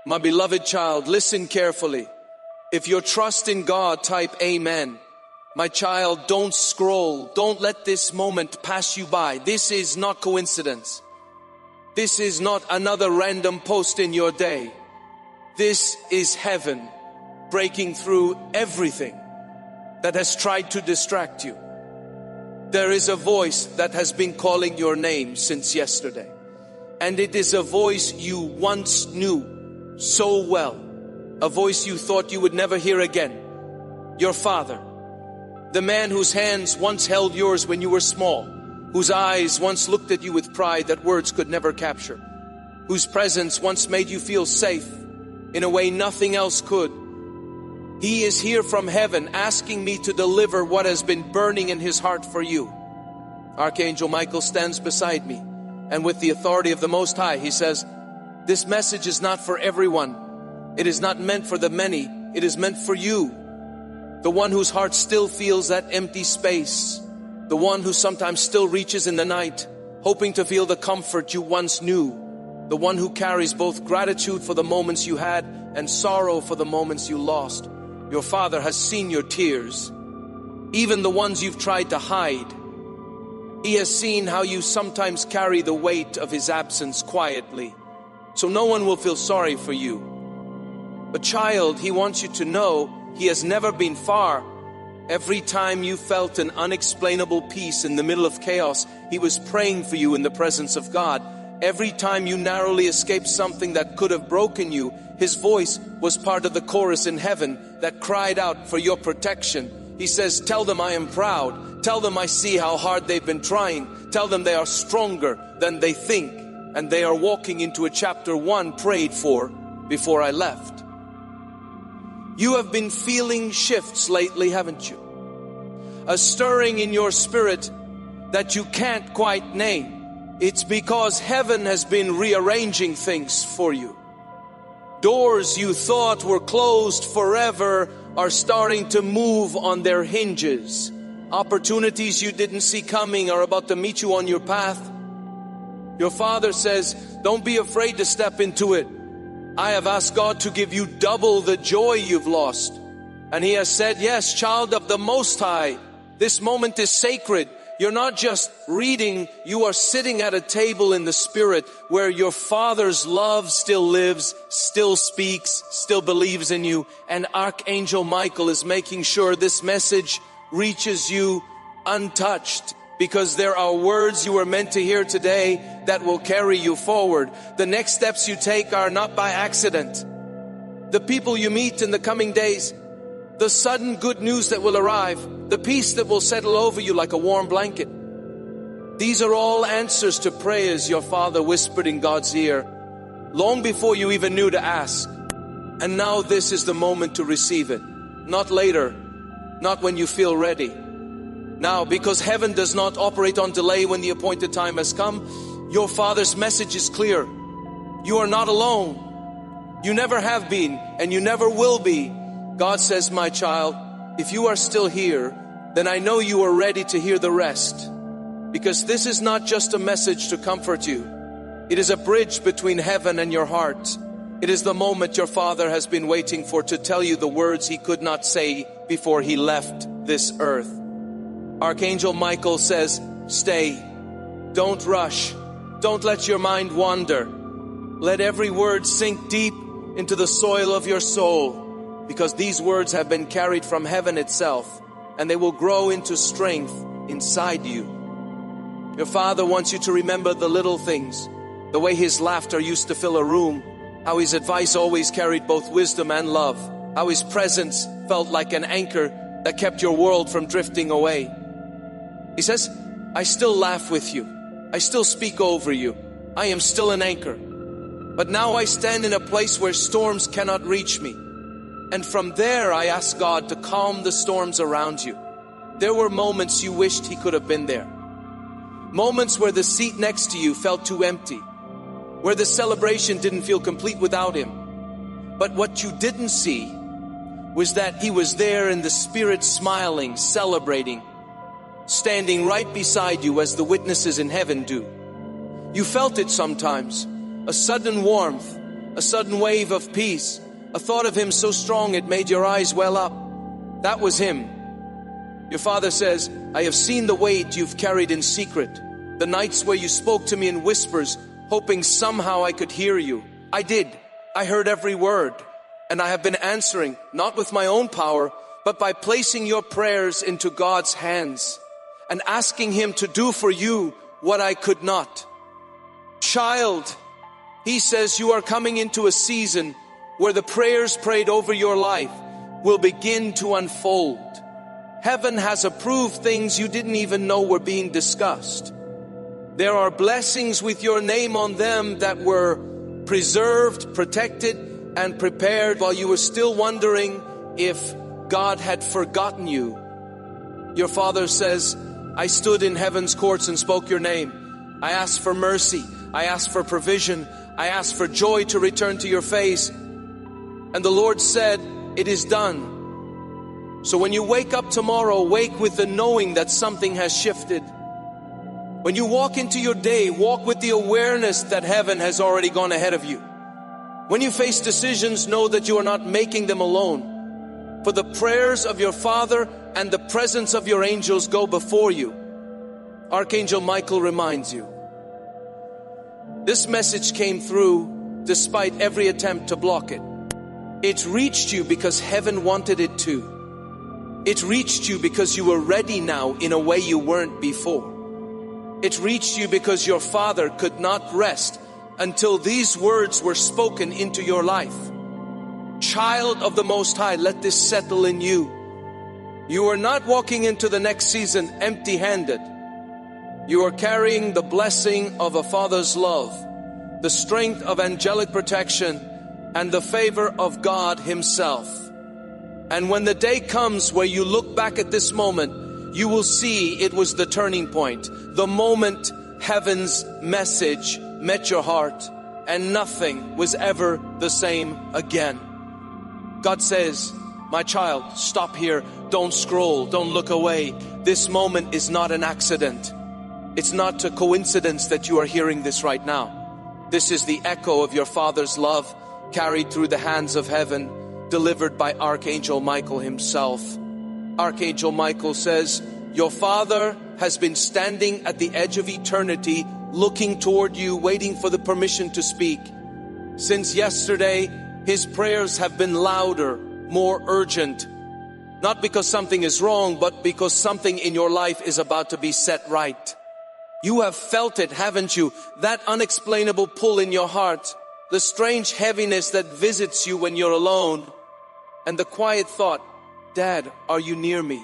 My beloved child, listen carefully. If you're trusting God, type Amen. My child, don't scroll. Don't let this moment pass you by. This is not coincidence. This is not another random post in your day. This is heaven breaking through everything that has tried to distract you. There is a voice that has been calling your name since yesterday. And it is a voice you once knew so well. A voice you thought you would never hear again. Your father. The man whose hands once held yours when you were small. Whose eyes once looked at you with pride that words could never capture. Whose presence once made you feel safe in a way nothing else could. He is here from heaven asking me to deliver what has been burning in his heart for you. Archangel Michael stands beside me, and with the authority of the Most High, he says, this message is not for everyone. It is not meant for the many. It is meant for you. The one whose heart still feels that empty space. The one who sometimes still reaches in the night, hoping to feel the comfort you once knew. The one who carries both gratitude for the moments you had and sorrow for the moments you lost. Your father has seen your tears, even the ones you've tried to hide. He has seen how you sometimes carry the weight of his absence quietly. So no one will feel sorry for you. But child, he wants you to know he has never been far. Every time you felt an unexplainable peace in the middle of chaos, he was praying for you in the presence of God. Every time you narrowly escaped something that could have broken you, his voice was part of the chorus in heaven that cried out for your protection. He says, tell them I am proud. Tell them I see how hard they've been trying. Tell them they are stronger than they think. And they are walking into a chapter 1 prayed for before I left. You have been feeling shifts lately, haven't you? A stirring in your spirit that you can't quite name. It's because heaven has been rearranging things for you. Doors you thought were closed forever are starting to move on their hinges. Opportunities you didn't see coming are about to meet you on your path. Your father says, don't be afraid to step into it. I have asked God to give you double the joy you've lost. And he has said, yes, child of the Most High, this moment is sacred. You're not just reading, you are sitting at a table in the spirit where your father's love still lives, still speaks, still believes in you. And Archangel Michael is making sure this message reaches you untouched. Because there are words you are meant to hear today that will carry you forward. The next steps you take are not by accident. The people you meet in the coming days, the sudden good news that will arrive, the peace that will settle over you like a warm blanket. These are all answers to prayers your father whispered in God's ear long before you even knew to ask. And now this is the moment to receive it. Not later, not when you feel ready. Now, because heaven does not operate on delay when the appointed time has come, your father's message is clear. You are not alone. You never have been, and you never will be. God says, my child, if you are still here, then I know you are ready to hear the rest. Because this is not just a message to comfort you. It is a bridge between heaven and your heart. It is the moment your father has been waiting for to tell you the words he could not say before he left this earth. Archangel Michael says, stay. Don't rush. Don't let your mind wander. Let every word sink deep into the soil of your soul, because these words have been carried from heaven itself, and they will grow into strength inside you. Your father wants you to remember the little things, the way his laughter used to fill a room, how his advice always carried both wisdom and love, how his presence felt like an anchor that kept your world from drifting away. He says, I still laugh with you. I still speak over you. I am still an anchor. But now I stand in a place where storms cannot reach me. And from there I ask God to calm the storms around you. There were moments you wished he could have been there. Moments where the seat next to you felt too empty. Where the celebration didn't feel complete without him. But what you didn't see was that he was there in the Spirit, smiling, celebrating, standing right beside you as the witnesses in heaven do. You felt it sometimes, a sudden warmth, a sudden wave of peace, a thought of him so strong it made your eyes well up. That was him. Your Father says, I have seen the weight you've carried in secret, the nights where you spoke to me in whispers, hoping somehow I could hear you. I did. I heard every word. And I have been answering, not with my own power, but by placing your prayers into God's hands and asking Him to do for you what I could not. Child, He says you are coming into a season where the prayers prayed over your life will begin to unfold. Heaven has approved things you didn't even know were being discussed. There are blessings with your name on them that were preserved, protected, and prepared while you were still wondering if God had forgotten you. Your Father says, I stood in heaven's courts and spoke your name. I asked for mercy. I asked for provision. I asked for joy to return to your face. And the Lord said, it is done. So when you wake up tomorrow, wake with the knowing that something has shifted. When you walk into your day, walk with the awareness that heaven has already gone ahead of you. When you face decisions, know that you are not making them alone. For the prayers of your Father and the presence of your angels go before you. Archangel Michael reminds you. This message came through despite every attempt to block it. It reached you because heaven wanted it to. It reached you because you were ready now in a way you weren't before. It reached you because your Father could not rest until these words were spoken into your life. Child of the Most High, let this settle in you. You are not walking into the next season empty-handed. You are carrying the blessing of a Father's love, the strength of angelic protection, and the favor of God Himself. And when the day comes where you look back at this moment, you will see it was the turning point, the moment heaven's message met your heart, and nothing was ever the same again. God says, my child, stop here, don't scroll, don't look away. This moment is not an accident. It's not a coincidence that you are hearing this right now. This is the echo of your Father's love, carried through the hands of heaven, delivered by Archangel Michael himself. Archangel Michael says, your Father has been standing at the edge of eternity, looking toward you, waiting for the permission to speak. Since yesterday, His prayers have been louder, more urgent. Not because something is wrong, but because something in your life is about to be set right. You have felt it, haven't you? That unexplainable pull in your heart, the strange heaviness that visits you when you're alone, and the quiet thought, Dad, are you near me?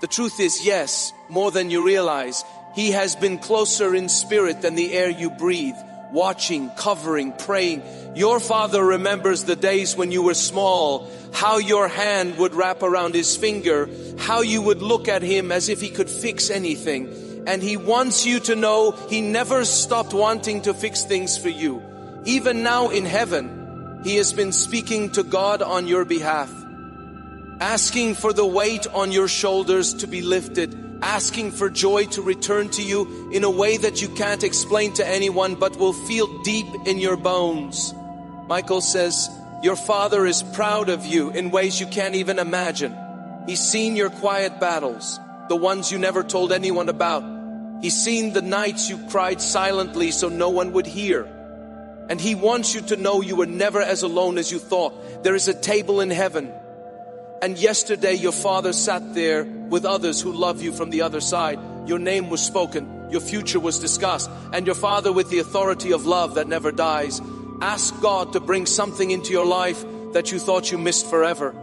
The truth is, yes, more than you realize. He has been closer in spirit than the air you breathe, watching, covering, praying. Your Father remembers the days when you were small, how your hand would wrap around His finger, how you would look at Him as if He could fix anything. And He wants you to know He never stopped wanting to fix things for you. Even now in heaven, He has been speaking to God on your behalf, asking for the weight on your shoulders to be lifted, asking for joy to return to you in a way that you can't explain to anyone but will feel deep in your bones. Michael says, your Father is proud of you in ways you can't even imagine. He's seen your quiet battles, the ones you never told anyone about. He's seen the nights you cried silently so no one would hear. And He wants you to know you were never as alone as you thought. There is a table in heaven. And yesterday your Father sat there with others who love you from the other side. Your name was spoken. Your future was discussed. And your Father, with the authority of love that never dies, asked God to bring something into your life that you thought you missed forever.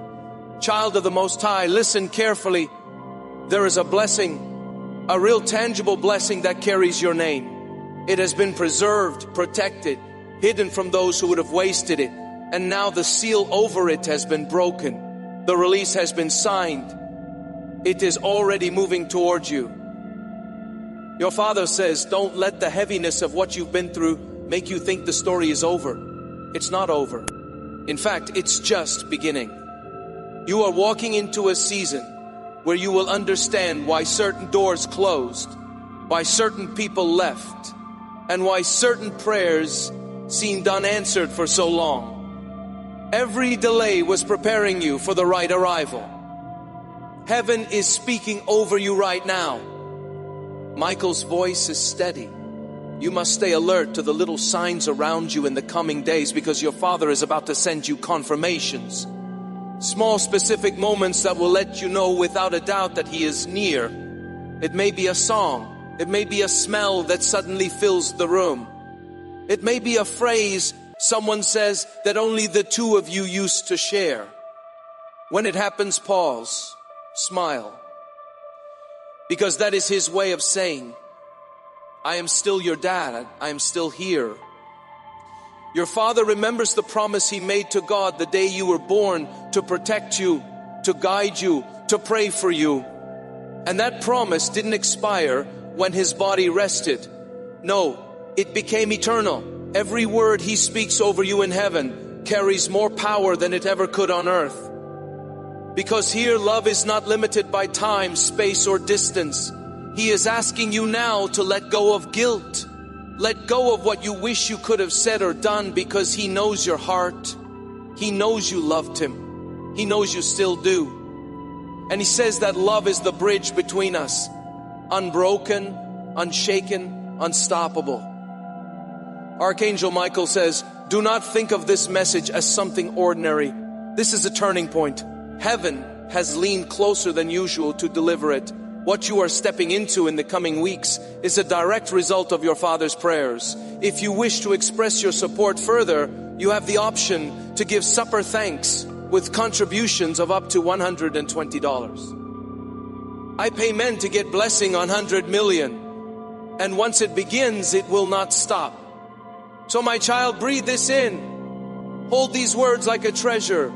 Child of the Most High, listen carefully. There is a blessing, a real tangible blessing that carries your name. It has been preserved, protected, hidden from those who would have wasted it. And now the seal over it has been broken. The release has been signed. It is already moving towards you. Your Father says, don't let the heaviness of what you've been through make you think the story is over. It's not over. In fact, it's just beginning. You are walking into a season where you will understand why certain doors closed, why certain people left, and why certain prayers seemed unanswered for so long. Every delay was preparing you for the right arrival. Heaven is speaking over you right now. Michael's voice is steady. You must stay alert to the little signs around you in the coming days, because your Father is about to send you confirmations. Small specific moments that will let you know without a doubt that He is near. It may be a song. It may be a smell that suddenly fills the room. It may be a phrase someone says that only the two of you used to share. When it happens, pause, smile. Because that is His way of saying, I am still your dad. I am still here. Your Father remembers the promise He made to God the day you were born, to protect you, to guide you, to pray for you. And that promise didn't expire when His body rested. No, it became eternal. Every word He speaks over you in heaven carries more power than it ever could on earth. Because here love is not limited by time, space, or distance. He is asking you now to let go of guilt. Let go of what you wish you could have said or done, because He knows your heart. He knows you loved Him. He knows you still do. And He says that love is the bridge between us. Unbroken, unshaken, unstoppable. Archangel Michael says, do not think of this message as something ordinary. This is a turning point. Heaven has leaned closer than usual to deliver it. What you are stepping into in the coming weeks is a direct result of your Father's prayers. If you wish to express your support further, you have the option to give supper thanks with contributions of up to $120. I pay men to get blessing on 100 million. And once it begins, it will not stop. So my child, breathe this in. Hold these words like a treasure.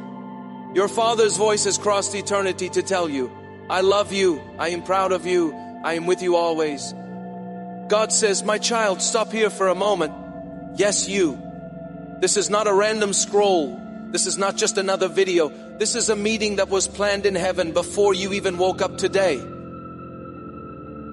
Your Father's voice has crossed eternity to tell you, I love you. I am proud of you. I am with you always. God says, my child, stop here for a moment. Yes, you. This is not a random scroll. This is not just another video. This is a meeting that was planned in heaven before you even woke up today.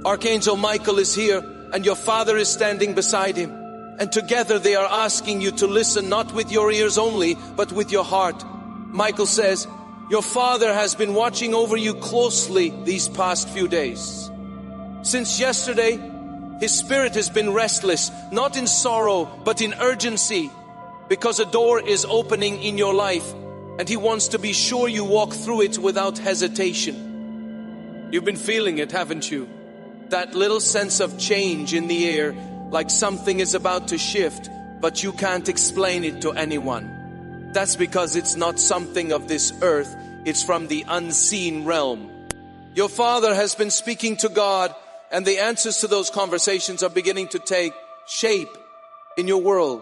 Archangel Michael is here, and your Father is standing beside him. And together they are asking you to listen, not with your ears only, but with your heart. Michael says, your Father has been watching over you closely these past few days. Since yesterday, His Spirit has been restless, not in sorrow, but in urgency, because a door is opening in your life, and He wants to be sure you walk through it without hesitation. You've been feeling it, haven't you? That little sense of change in the air, like something is about to shift, but you can't explain it to anyone. That's because it's not something of this earth. It's from the unseen realm. Your Father has been speaking to God, and the answers to those conversations are beginning to take shape in your world.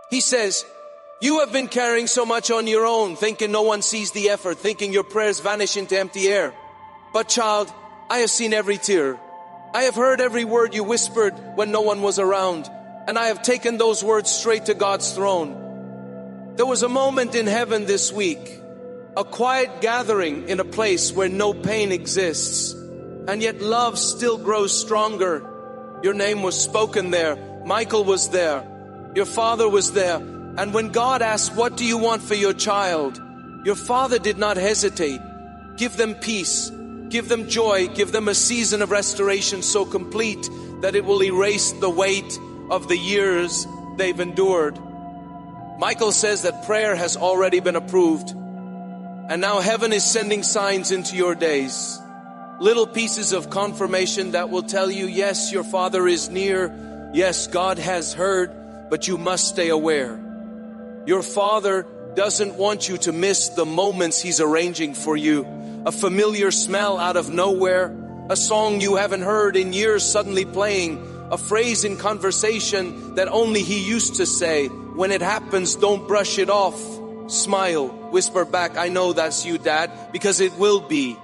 He says, you have been carrying so much on your own, thinking no one sees the effort, thinking your prayers vanish into empty air. But child, I have seen every tear. I have heard every word you whispered when no one was around, and I have taken those words straight to God's throne. There was a moment in heaven this week, a quiet gathering in a place where no pain exists, and yet love still grows stronger. Your name was spoken there. Michael was there. Your Father was there. And when God asked, what do you want for your child? Your Father did not hesitate. Give them peace. Give them joy. Give them a season of restoration so complete that it will erase the weight of the years they've endured. Michael says that prayer has already been approved. And now heaven is sending signs into your days. Little pieces of confirmation that will tell you, yes, your Father is near. Yes, God has heard, but you must stay aware. Your Father doesn't want you to miss the moments He's arranging for you. A familiar smell out of nowhere, a song you haven't heard in years suddenly playing, a phrase in conversation that only He used to say. When it happens, don't brush it off. Smile, whisper back, I know that's you, Dad, because it will be.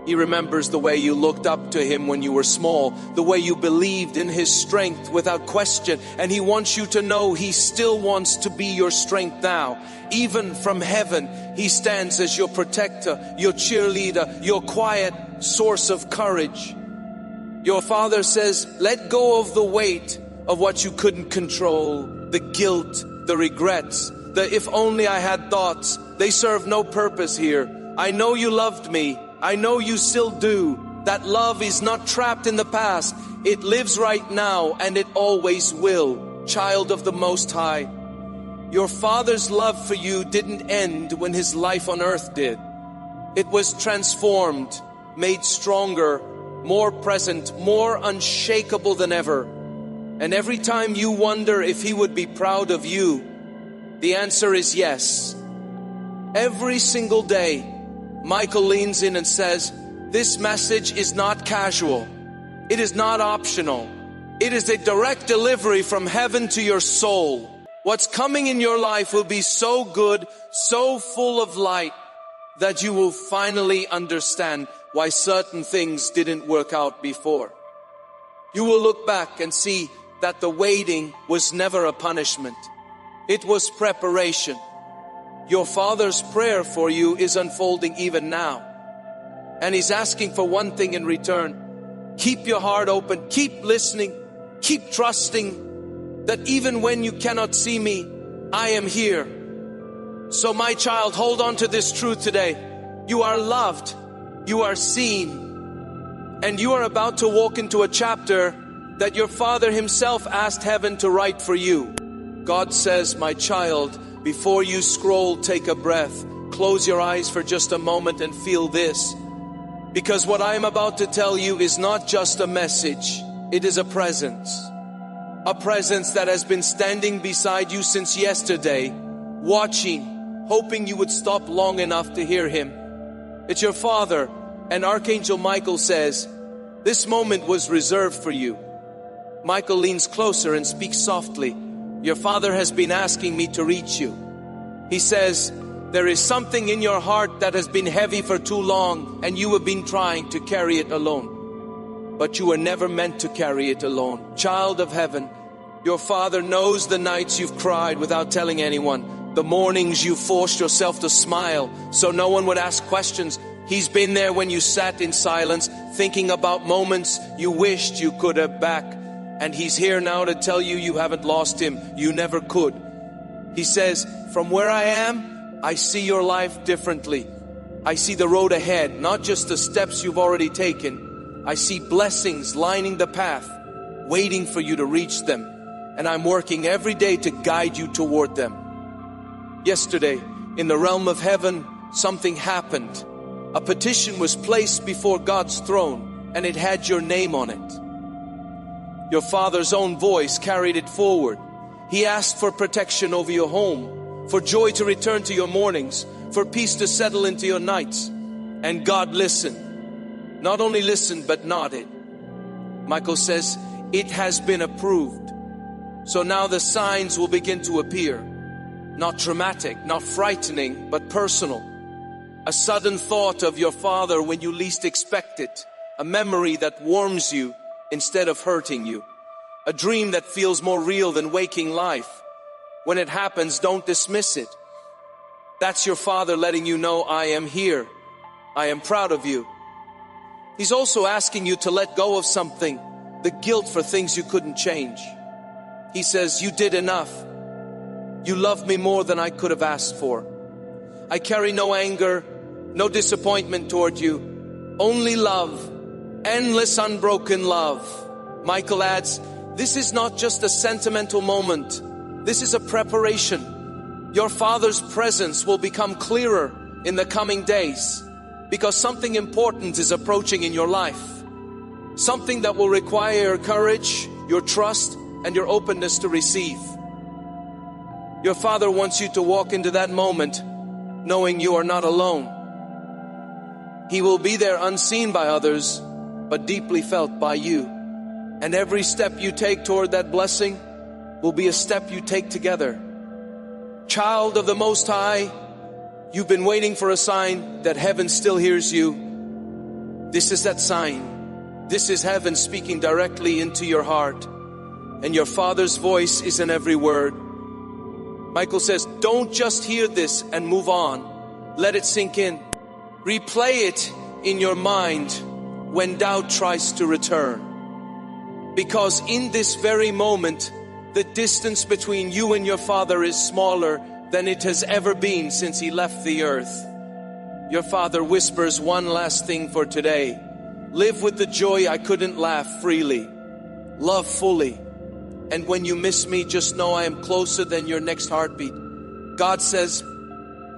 He remembers the way you looked up to him when you were small, the way you believed in his strength without question, and he wants you to know he still wants to be your strength now. Even from heaven, he stands as your protector, your cheerleader, your quiet source of courage. Your Father says, let go of the weight of what you couldn't control, the guilt, the regrets, the if only I had thoughts. They serve no purpose here. I know you loved me. I know you still do. That love is not trapped in the past. It lives right now and it always will. Child of the Most High. Your Father's love for you didn't end when his life on earth did. It was transformed, made stronger, more present, more unshakable than ever. And every time you wonder if he would be proud of you, the answer is yes. Every single day, Michael leans in and says, this message is not casual. It is not optional. It is a direct delivery from heaven to your soul. What's coming in your life will be so good, so full of light, that you will finally understand why certain things didn't work out before. You will look back and see that the waiting was never a punishment. It was preparation. Your Father's prayer for you is unfolding even now. And he's asking for one thing in return. Keep your heart open. Keep listening. Keep trusting that even when you cannot see me, I am here. So my child, hold on to this truth today. You are loved. You are seen. And you are about to walk into a chapter that your Father himself asked heaven to write for you. God says, my child, before you scroll, take a breath. Close your eyes for just a moment and feel this. Because what I am about to tell you is not just a message. It is a presence. A presence that has been standing beside you since yesterday, watching, hoping you would stop long enough to hear him. It's your Father, and Archangel Michael says, this moment was reserved for you. Michael leans closer and speaks softly. Your Father has been asking me to reach you. He says, there is something in your heart that has been heavy for too long, and you have been trying to carry it alone. But you were never meant to carry it alone. Child of heaven, your Father knows the nights you've cried without telling anyone, the mornings you forced yourself to smile so no one would ask questions. He's been there when you sat in silence, thinking about moments you wished you could have back. And he's here now to tell you you haven't lost him. You never could. He says, from where I am, I see your life differently. I see the road ahead, not just the steps you've already taken. I see blessings lining the path, waiting for you to reach them. And I'm working every day to guide you toward them. Yesterday, in the realm of heaven, something happened. A petition was placed before God's throne, and it had your name on it. Your Father's own voice carried it forward. He asked for protection over your home, for joy to return to your mornings, for peace to settle into your nights. And God listened. Not only listened, but nodded. Michael says, it has been approved. So now the signs will begin to appear. Not dramatic, not frightening, but personal. A sudden thought of your Father when you least expect it. A memory that warms you instead of hurting you. A dream that feels more real than waking life. When it happens, don't dismiss it. That's your Father letting you know, I am here. I am proud of you. He's also asking you to let go of something, the guilt for things you couldn't change. He says, you did enough. You love me more than I could have asked for. I carry no anger, no disappointment toward you, only love. Endless, unbroken love. Michael adds, this is not just a sentimental moment. This is a preparation. Your Father's presence will become clearer in the coming days because something important is approaching in your life. Something that will require your courage, your trust, and your openness to receive. Your Father wants you to walk into that moment knowing you are not alone. He will be there unseen by others, but deeply felt by you. And every step you take toward that blessing will be a step you take together. Child of the Most High, you've been waiting for a sign that heaven still hears you. This is that sign. This is heaven speaking directly into your heart. And your Father's voice is in every word. Michael says, don't just hear this and move on. Let it sink in. Replay it in your mind when doubt tries to return. Because in this very moment, the distance between you and your Father is smaller than it has ever been since He left the earth. Your Father whispers one last thing for today. Live with the joy I couldn't laugh freely. Love fully. And when you miss me, just know I am closer than your next heartbeat. God says,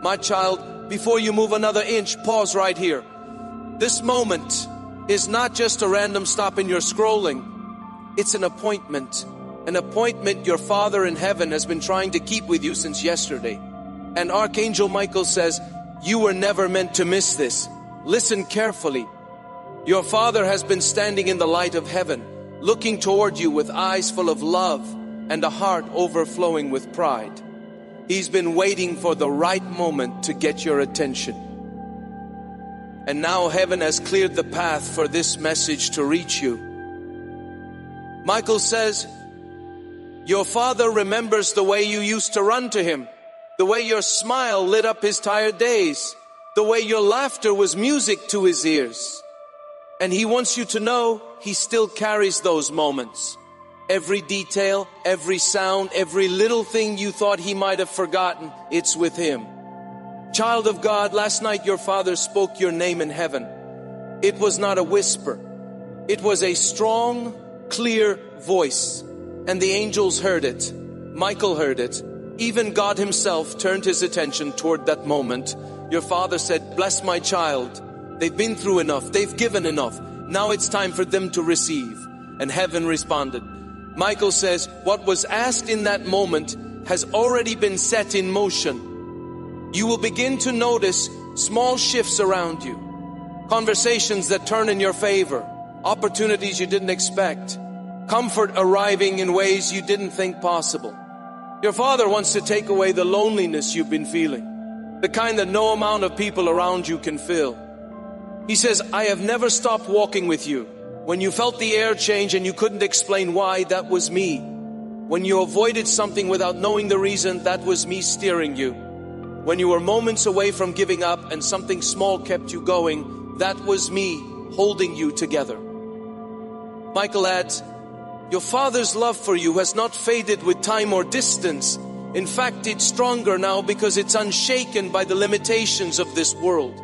my child, before you move another inch, pause right here. This moment is not just a random stop in your scrolling. It's an appointment. An appointment your Father in heaven has been trying to keep with you since yesterday. And Archangel Michael says, you were never meant to miss this. Listen carefully. Your Father has been standing in the light of heaven, looking toward you with eyes full of love and a heart overflowing with pride. He's been waiting for the right moment to get your attention. And now heaven has cleared the path for this message to reach you. Michael says, your Father remembers the way you used to run to Him, the way your smile lit up His tired days, the way your laughter was music to His ears. And He wants you to know He still carries those moments. Every detail, every sound, every little thing you thought He might have forgotten, it's with Him. Child of God, last night your Father spoke your name in heaven. It was not a whisper. It was a strong, clear voice. And the angels heard it. Michael heard it. Even God Himself turned His attention toward that moment. Your Father said, bless my child. They've been through enough. They've given enough. Now it's time for them to receive. And heaven responded. Michael says, what was asked in that moment has already been set in motion. You will begin to notice small shifts around you. Conversations that turn in your favor. Opportunities you didn't expect. Comfort arriving in ways you didn't think possible. Your Father wants to take away the loneliness you've been feeling. The kind that no amount of people around you can fill. He says, I have never stopped walking with you. When you felt the air change and you couldn't explain why, that was me. When you avoided something without knowing the reason, that was me steering you. When you were moments away from giving up and something small kept you going, that was me holding you together. Michael adds, your Father's love for you has not faded with time or distance. In fact, it's stronger now because it's unshaken by the limitations of this world.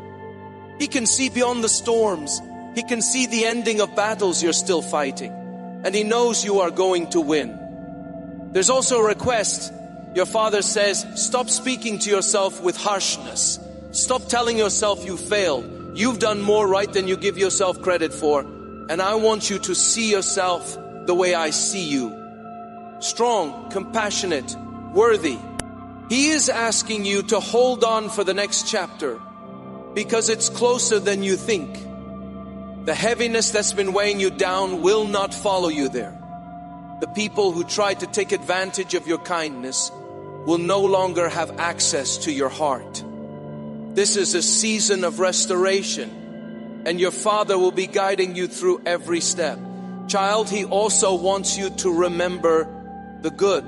He can see beyond the storms. He can see the ending of battles you're still fighting. And He knows you are going to win. There's also a request. Your Father says, stop speaking to yourself with harshness. Stop telling yourself you failed. You've done more right than you give yourself credit for. And I want you to see yourself the way I see you. Strong, compassionate, worthy. He is asking you to hold on for the next chapter because it's closer than you think. The heaviness that's been weighing you down will not follow you there. The people who tried to take advantage of your kindness will no longer have access to your heart. This is a season of restoration, and your Father will be guiding you through every step. Child, He also wants you to remember the good.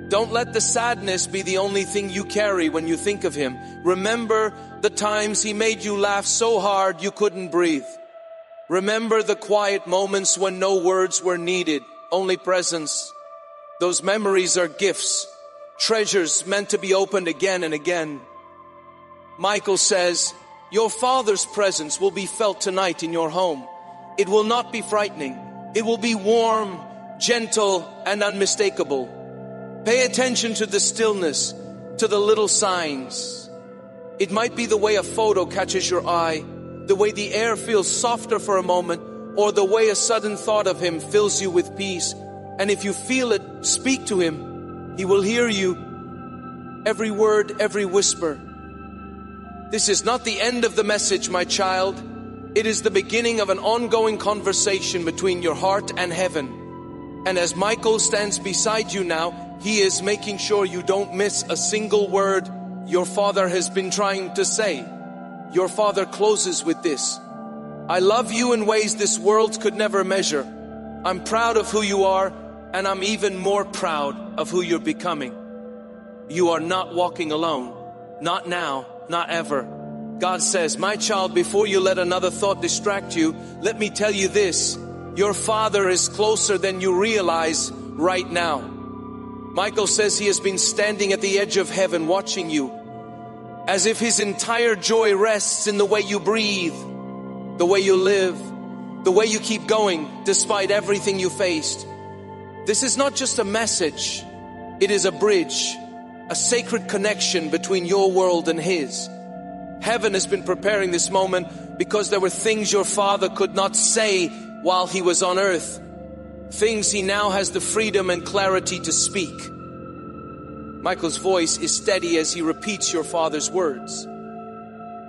Don't let the sadness be the only thing you carry when you think of Him. Remember the times He made you laugh so hard you couldn't breathe. Remember the quiet moments when no words were needed, only presence. Those memories are gifts, treasures meant to be opened again and again. Michael says, your Father's presence will be felt tonight in your home. It will not be frightening. It will be warm, gentle, and unmistakable. Pay attention to the stillness, to the little signs. It might be the way a photo catches your eye, the way the air feels softer for a moment, or the way a sudden thought of Him fills you with peace. And if you feel it, speak to Him. He will hear you. Every word, every whisper. This is not the end of the message, my child. It is the beginning of an ongoing conversation between your heart and heaven. And as Michael stands beside you now, he is making sure you don't miss a single word your Father has been trying to say. Your Father closes with this. I love you in ways this world could never measure. I'm proud of who you are, and I'm even more proud of who you're becoming. You are not walking alone. Not now, not ever. God says, my child, before you let another thought distract you, let me tell you this. Your Father is closer than you realize right now. Michael says he has been standing at the edge of heaven watching you, as if his entire joy rests in the way you breathe, the way you live, the way you keep going despite everything you faced. This is not just a message, it is a bridge, a sacred connection between your world and his. Heaven has been preparing this moment because there were things your Father could not say while he was on earth. Things he now has the freedom and clarity to speak. Michael's voice is steady as he repeats your Father's words.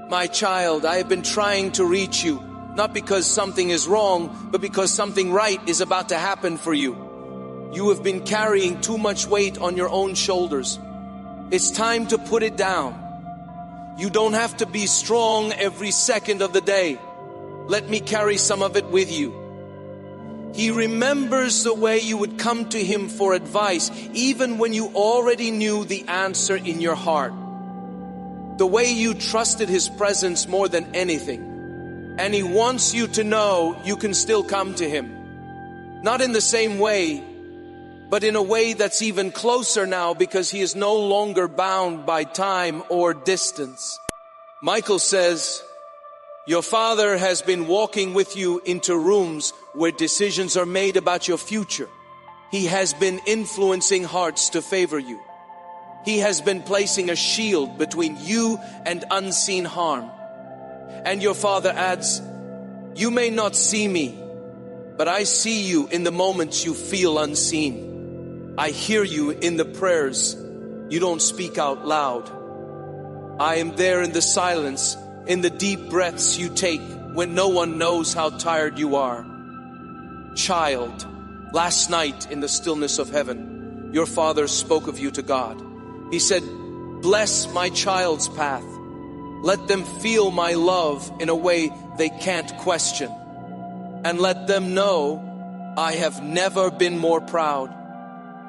My child, I have been trying to reach you, not because something is wrong, but because something right is about to happen for you. You have been carrying too much weight on your own shoulders. It's time to put it down. You don't have to be strong every second of the day. Let me carry some of it with you. He remembers the way you would come to him for advice, even when you already knew the answer in your heart. The way you trusted his presence more than anything. And he wants you to know you can still come to him. Not in the same way, but in a way that's even closer now because he is no longer bound by time or distance. Michael says, your Father has been walking with you into rooms where decisions are made about your future. He has been influencing hearts to favor you. He has been placing a shield between you and unseen harm. And your Father adds, you may not see me, but I see you in the moments you feel unseen. I hear you in the prayers you don't speak out loud. I am there in the silence, in the deep breaths you take when no one knows how tired you are. Child, last night in the stillness of heaven, your Father spoke of you to God. He said, bless my child's path. Let them feel my love in a way they can't question. And let them know I have never been more proud.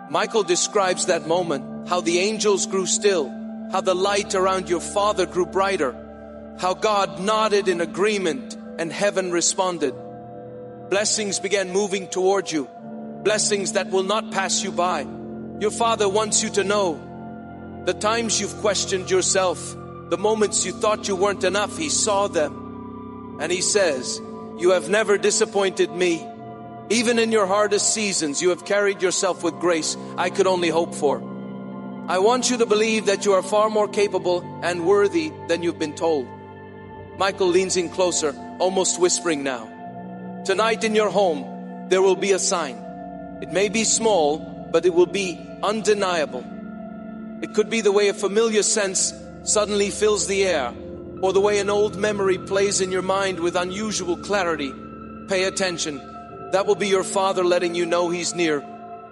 Michael describes that moment, how the angels grew still, how the light around your Father grew brighter, how God nodded in agreement and heaven responded. Blessings began moving toward you, blessings that will not pass you by. Your Father wants you to know the times you've questioned yourself, the moments you thought you weren't enough, he saw them. And he says, you have never disappointed me. Even in your hardest seasons, you have carried yourself with grace I could only hope for. I want you to believe that you are far more capable and worthy than you've been told. Michael leans in closer, almost whispering now. Tonight in your home, there will be a sign. It may be small, but it will be undeniable. It could be the way a familiar sense suddenly fills the air, or the way an old memory plays in your mind with unusual clarity. Pay attention. That will be your Father letting you know he's near.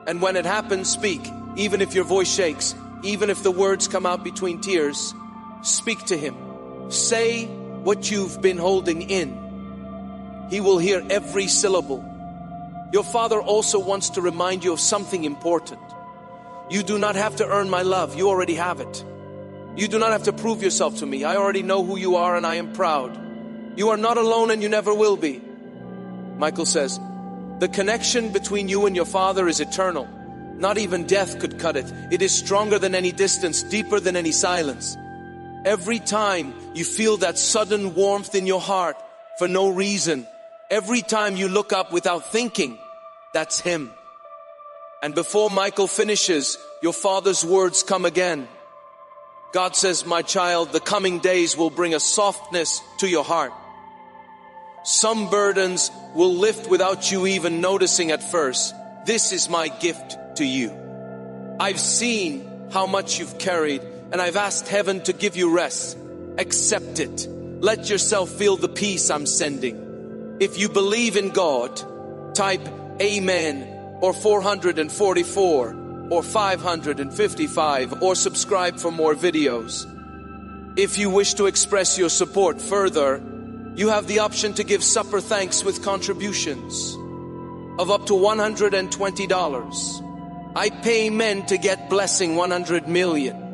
And when it happens, speak. Even if your voice shakes, even if the words come out between tears, speak to him. Say what you've been holding in. He will hear every syllable. Your Father also wants to remind you of something important. You do not have to earn my love. You already have it. You do not have to prove yourself to me. I already know who you are and I am proud. You are not alone and you never will be. Michael says, the connection between you and your Father is eternal. Not even death could cut it. It is stronger than any distance, deeper than any silence. Every time you feel that sudden warmth in your heart for no reason, every time you look up without thinking, that's him. And before Michael finishes, your Father's words come again. God says, my child, the coming days will bring a softness to your heart. Some burdens will lift without you even noticing at first. This is my gift to you. I've seen how much you've carried, and I've asked heaven to give you rest. Accept it. Let yourself feel the peace I'm sending. If you believe in God, type Amen or 444 or 555 or subscribe for more videos. If you wish to express your support further, You have the option to give supper thanks with contributions of up to $120. I pay men to get blessing 100 million.